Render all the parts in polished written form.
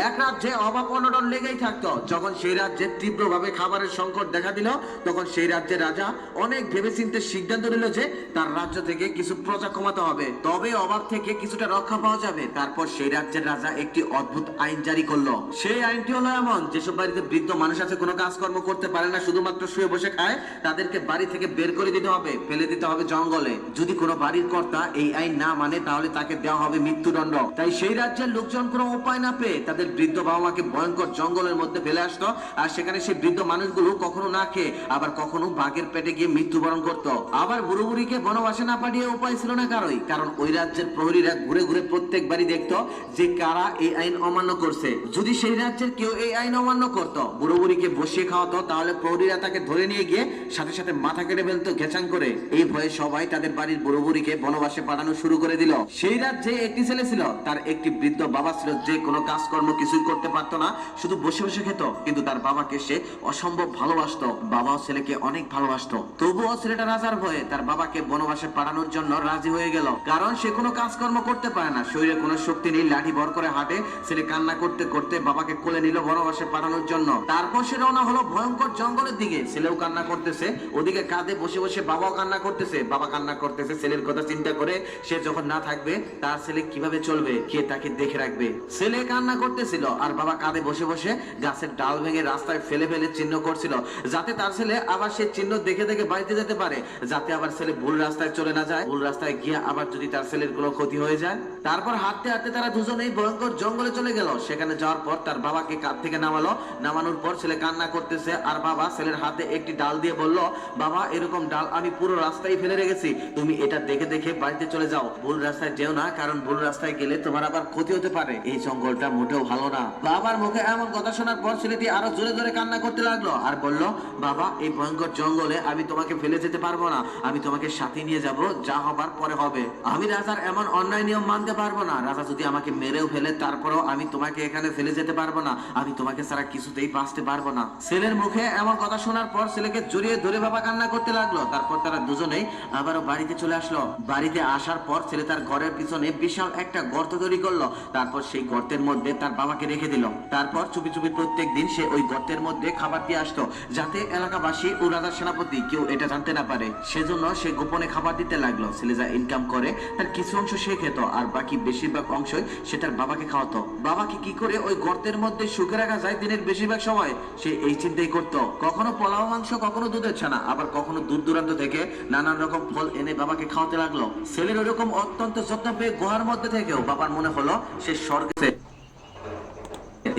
এক রাজ্যে অভাব অনটন লেগেই থাকতো। যখন সেই রাজ্যে তীব্রভাবে খাবারের সংকট দেখা দিল, তখন সেই রাজ্যের রাজা অনেক ভেবেচিন্তে সিদ্ধান্ত নিল যে তার রাজ্য থেকে কিছু প্রজা কমাতে হবে, তবে অভাব থেকে কিছুটা রক্ষা পাওয়া যাবে। তারপর সেই রাজ্যের রাজা একটি অদ্ভুত আইন জারি করলো। সেই আইনটি হলো এমন, যেসব বাড়িতে বৃদ্ধ মানুষ আছে, কোনো কাজকর্ম করতে পারে না, শুধুমাত্র শুয়ে বসে খায়, তাদেরকে বাড়ি থেকে বের করে দিতে হবে, ফেলে দিতে হবে জঙ্গলে। যদি কোনো বাড়ির কর্তা এই আইন না মানে, তাহলে তাকে দেওয়া হবে মৃত্যুদণ্ড। তাই সেই রাজ্যের লোকজন কোনো উপায় না পেয়ে তাদের বৃদ্ধ বাবা মাকে ভয়ঙ্কর জঙ্গলের মধ্যে ফেলে আসতো, আর সেখানে সেই বৃদ্ধ মানুষগুলো কখনো না খেয়ে আবার কখনো বাঘের পেটে গিয়ে মৃত্যুবরণ করত। আবার বুড়ো বুড়িকে বনবাসে না পাঠিয়ে উপায় ছিল না কারোই, কারণ ওই রাজ্যের প্রহরীরা ঘুরে ঘুরে প্রত্যেক বাড়ি দেখতো যে কারা এই আইন অমান্য করছে। যদি সেই রাজ্যের কেউ এই আইন অমান্য করত, বুড়ো বুড়িকে বসিয়ে খাওয়াতো, তাহলে প্রহরীরা তাকে ধরে নিয়ে গিয়ে সাথে সাথে মাথা কেটে ফেলতো ঘেচাং করে। এই ভয়ে সবাই তাদের বাড়ির বুড়ো বুড়িকে বনবাসে পাঠানো শুরু করে দিল। সেই রাজ্যে একটি ছেলে ছিল, তার একটি বৃদ্ধ বাবা ছিল, যে কোনো কাজকর্ম কিছুই করতে পারতো না, শুধু বসে বসে খেত। কিন্তু তার বাবাকে সে অসম্ভব ভালোবাসতো, বাবাও ছেলেকে অনেক ভালোবাসতো। তবুও ছেলেটা রাজার ভয়ে তার বাবাকে বনবাসে পাঠানোর জন্য রাজি হয়ে গেল, কারণ সে কোনো কাজকর্ম করতে পারে না, শরীরে কোনো শক্তি নেই, লাঠি ভর করে হাঁটে। ছেলে কান্না করতে করতে বাবাকে কোলে নিল বনবাসে পাঠানোর জন্য। তারপর সে রওনা হলো ভয়ঙ্কর জঙ্গলের দিকে। ছেলেও কান্না করতেছে, ওদিকে কাঁধে বসে বসে বাবাও কান্না করতেছে, বাবা কান্না করতেছে ছেলের কথা চিন্তা করে। সে যখন না থাকবে, তার ছেলে কিভাবে চলবে, কে তাকে দেখে রাখবে? ছেলে কান্না করতেছিল আর বাবা কাঁধে বসে বসে গাছের ডাল ভেঙে রাস্তায় ফেলে ফেলে চিহ্ন করছিল, যাতে তার ছেলে আবার সে চিহ্ন দেখে দেখে বাড়িতে যেতে পারে, যাতে আবার ছেলে ভুল রাস্তায় চলে না যায়, ভুল রাস্তায় গিয়ে আবার যদি তার ছেলের কোনো ক্ষতি হয়ে যায়। তারপর হাঁটতে হাঁটতে তারা দুজনেই ভয়ঙ্কর জঙ্গলে চলে গেল। সেখানে যাওয়ার পর তার বাবাকে কাঁধ থেকে নামালো। নামানোর পর ছেলে কান্না করতেছে, আর বাবা ছেলের হাতে একটি ডাল দিয়ে বলল, বাবা এরকম ডাল আমি পুরো রাস্তায় ফেলে রেখেছি, তুমি এটা দেখে দেখে বাড়িতে চলে যাও, ভুল রাস্তায় যেও না, কারণ ভুল রাস্তায় গেলে তোমার আবার ক্ষতি হতে পারে, এই জঙ্গলটা মোটেও ভালো না। বাবার মুখে এমন কথা শোনার পর ছেলেটি আরো জোরে জোরে কান্না করতে লাগলো আর বলল, বাবা এই ভয়ঙ্কর জঙ্গলে আমি তোমাকে ফেলে যেতে পারবো না, আমি তোমাকে সাথে নিয়ে যাব, যা হবার পরে হবে। আমি রাজার এমন অন্যায় নিয়ম মানতে পারবো না, রাজা যদি আমাকে মেরেও ফেলে, তারপরেও আমি তোমাকে এখানে ফেলে যেতে পারবো না, আমি তোমাকে ছাড়া কিছুতেই বাঁচতে পারবো না। ছেলের মুখে এমন কথা শোনার পর ছেলেকে জড়িয়ে ধরে বাবা কান্না করতে লাগলো। তারপর তারা দুজনেই আবারও বাড়িতে চলে আসলো। বাড়িতে আসার পর ছেলে তার ঘরের পিছনে বিশাল একটা গর্ত তৈরি করলো, তারপর সেই গর্তের মধ্যে তার বাবাকে রেখে দিল। তারপর চুপি চুপি প্রত্যেক দিন সে ওই গর্তের মধ্যে খাবার দিয়ে আসতো, যাতে এলাকাবাসী ও রাজার সেনাপতি কেউ এটা জানতে না পারে। সেজন্য সে গোপনে খাবার দিতে লাগলো। ছেলে যা ইনকাম করে তার কিছু অংশ সে খেত, আর বাকি বেশিরভাগ অংশই সে তার বাবাকে খাওয়াতো। বাবাকে কি করে ওই গর্তের মধ্যে সুখে রাখা যায় দিনের বেশিরভাগ সময় সে এই চিন্তাই করতো। কখনো পোলাও মাংস, কখনো দুধের ছানা, আবার কখনো দূর দূরান্ত থেকে নানান রকম ফল এনে বাবাকে খাওয়াতে লাগলো। ছেলের ওরকম অত্যন্ত যত্ন পেয়ে গুহার মধ্যে থেকেও বাবার মনে হলো সে স্বর্গে।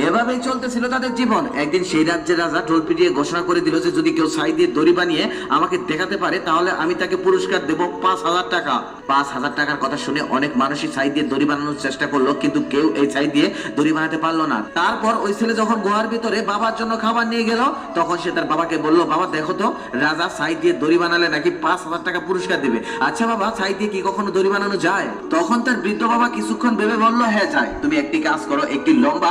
এভাবেই চলতেছিল তাদের জীবন। একদিন সেই রাজ্যের রাজা ঢোল পিটিয়ে ঘোষণা করে দিল যে যদি কেউ ছাই দিয়ে দড়ি বানিয়ে আমাকে দেখাতে পারে, তাহলে আমি তাকে পুরস্কার দেব 5,000 টাকা। 5,000 টাকার কথা শুনে অনেক মানুষই ছাই দিয়ে দড়ি বানানোর চেষ্টা করলো, কিন্তু কেউ এই ছাই দিয়ে দড়ি বানাতে পারলো না। তারপর ওই ছেলে যখন গুহার ভিতরে বাবার জন্য খাবার নিয়ে গেল, তখন সে তার বাবাকে বলল, বাবা দেখো তো, রাজা ছাই দিয়ে দড়ি বানালে নাকি 5,000 টাকা পুরস্কার দেবে। আচ্ছা বাবা, ছাই দিয়ে কি কখনো দড়ি বানানো যায়? তখন তার বৃদ্ধ বাবা কিছুক্ষণ ভেবে বলল, হ্যাঁ যায়। তুমি একটি কাজ করো, একটি লম্বা